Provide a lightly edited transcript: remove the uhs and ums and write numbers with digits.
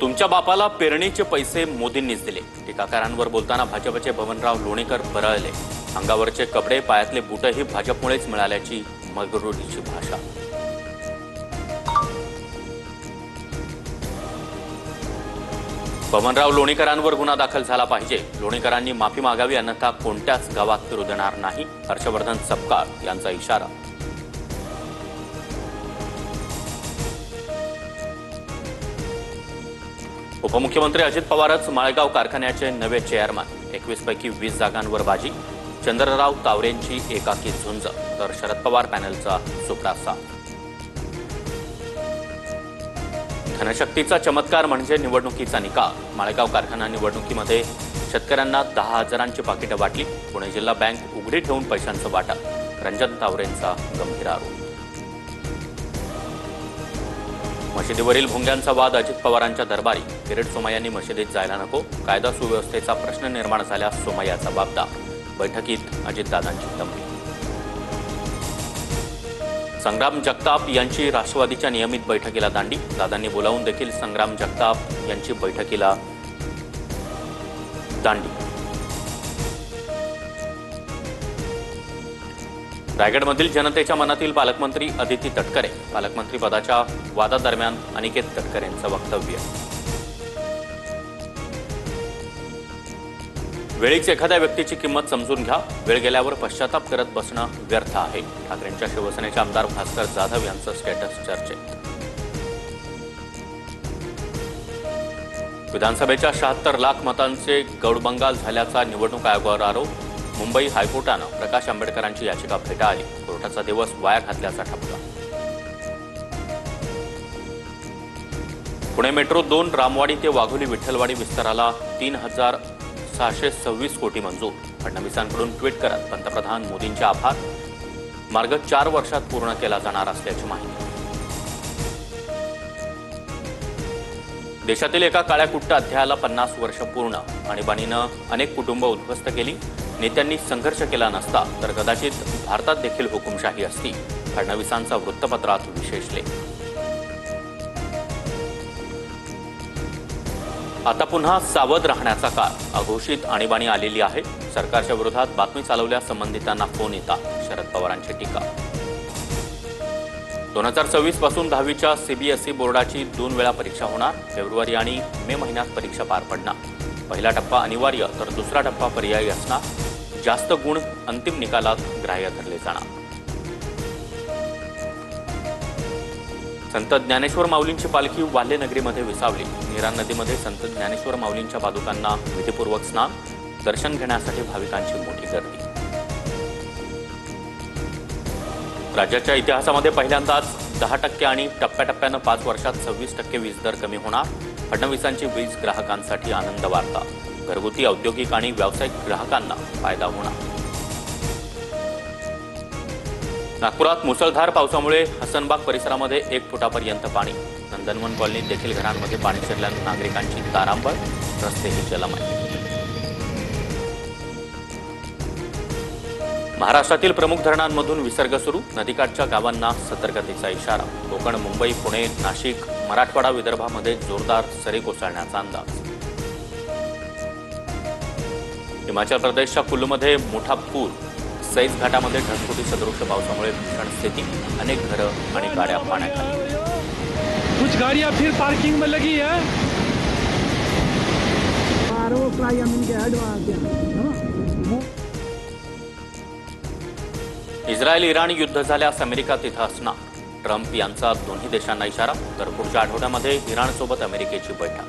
तुमच्या बापाला पेरणीचे पैसे मोदींनीच दिले। टीकाकारांवर बोलताना भाजपचे बबनराव लोणीकर बरळले। अंगावरचे कपडे पायातले बूटही भाजपमुळेच मिळाल्याची मगरुरीची भाषा। बबनराव लोणीकरांवर गुन्हा दाखल झाला पाहिजे। लोणीकरांनी माफी मागावी अन्यथा कोणत्याच गावात फिरू देणार नाही। हर्षवर्धन सपकाळ यांचा इशारा। उपमुख्यमंत्री अजित पवारच माळेगाव कारखान्याचे नवे चेअरमन। 21 पैकी 20 जागांवर बाजी। चंद्रराव तावरेंची एकाकी झुंज तर शरद पवार पॅनलचा सुपडा साथ। धनशक्तीचा चमत्कार म्हणजे निवडणुकीचा निकाल। माळेगाव कारखाना निवडणुकीमध्ये शेतकऱ्यांना 10,000ची पाकिटं वाटली। पुणे जिल्हा बँक उघडी ठेवून पैशांचं वाटप। रंजन तावरेंचा गंभीर आरोप। मशिदीवरील भोंग्यांचा वाद अजित पवारांच्या दरबारी। किरीट सोमय्यांनी मशिदीत जायला नको। कायदा सुव्यवस्थेचा प्रश्न निर्माण झाल्यास सोमय्या जबाबदार। बैठकीत अजितदादांची तंबी। संग्राम जगताप यांची राष्ट्रवादीच्या नियमित बैठकीला दांडी। दादांनी बोलावून देखील संग्राम जगताप यांची बैठकीला दांडी। रायगडमधील जनतेच्या मनातील पालकमंत्री अदिती तटकरे। पालकमंत्री पदाच्या वादादरम्यान अनिकेत तटकरेंचं वक्तव्य। वेळीच एखाद्या व्यक्तीची किंमत समजून घ्या। वेळ गेल्यावर पश्चाताप करत बसणं व्यर्थ आहे। ठाकरेंच्या शिवसेनेचे आमदार भास्कर जाधव यांचं स्टेटस चर्चेत। विधानसभेच्या 76 लाख मतांचे गौडबंगाल झाल्याचा निवडणूक आयोगावर आरोप। मुंबई हायकोर्टानं प्रकाश आंबेडकरांची याचिका फेटाळली। कोर्टाचा दिवस वाया घातल्याचा ठपका। पुणे मेट्रो 2 रामवाडी ते वाघोली विठ्ठलवाडी विस्ताराला 3,626 कोटी मंजूर। फडणवीसांकडून ट्विट करत पंतप्रधान मोदींचे आभार। मार्ग 4 वर्षात पूर्ण केला जाणार असल्याची माहिती। देशातील एका काळ्या कुट्ट अध्यायाला 50 वर्ष पूर्ण। आणीबाणीनं अनेक कुटुंब उद्ध्वस्त केली। नेत्यांनी संघर्ष केला नसता तर कदाचित भारतात देखील हुकुमशाही असती। फडणवीसांचा वृत्तपत्रात विशेष लेख। आता पुन्हा सावध राहण्याचा काळ। अघोषित आणीबाणी आलेली आहे। सरकारच्या विरोधात बातमी चालवल्या संबंधितांना फोन येतात। शरद पवारांची टीका। 2026 पासून 10वीच्या सीबीएसई बोर्डाची 2 वेळा परीक्षा होणार। फेब्रुवारी आणि मे महिन्यात परीक्षा पार पडणार। पहिला टप्पा अनिवार्य तर दुसरा टप्पा पर्यायी असणार। जास्त गुण अंतिम निकालात ग्राह्य धरले जाणार। संत ज्ञानेश्वर माऊलींची पालखी वाल्हे नगरीमध्ये विसावली। नीरा नदीमध्ये संत ज्ञानेश्वर माऊलींच्या पादुकांना विधीपूर्वक स्नान। दर्शन घेण्यासाठी भाविकांची मोठी गर्दी। राज्याच्या इतिहासामध्ये पहिल्यांदाच 10% आणि टप्प्याटप्प्यानं 5 वर्षात 26% वीज दर कमी होणार। फडणवीसांची वीज ग्राहकांसाठी आनंद वार्ता। घरगुती औद्योगिक आणि व्यावसायिक ग्राहकांना फायदा होणार। नागपुरात मुसळधार पावसामुळे हसनबाग परिसरामध्ये 1 फुटापर्यंत पाणी। नंदनवन कॉलनीत देखील घरांमध्ये पाणी शिरल्यानं नागरिकांची तारांबळ। रस्तेही जलमय। महाराष्ट्रातील प्रमुख धरणांमधून विसर्ग सुरू। नदीकाठच्या गावांना सतर्कतेचा इशारा। कोकण, मुंबई, पुणे, नाशिक, मराठवाडा, विदर्भामध्ये जोरदार सरी कोसळण्याचा अंदाज। हिमाचल प्रदेशच्या कुल्लूमध्ये मोठा पूर। सैज घाटामध्ये ढगफुटी सदृश्य पावसामुळे भीषण स्थिती। अनेक घरं आणि गाड्या पाण्याखाली। कुछ गाड़ियां फिर पार्किंग में लगी है। इस्रायल इराण युद्ध झाल्यास अमेरिका तिथं असणार। ट्रम्प यांचा दोन्ही देशांना इशारा। तर पुढच्या आठवड्यामध्ये इराणसोबत अमेरिकेची बैठक।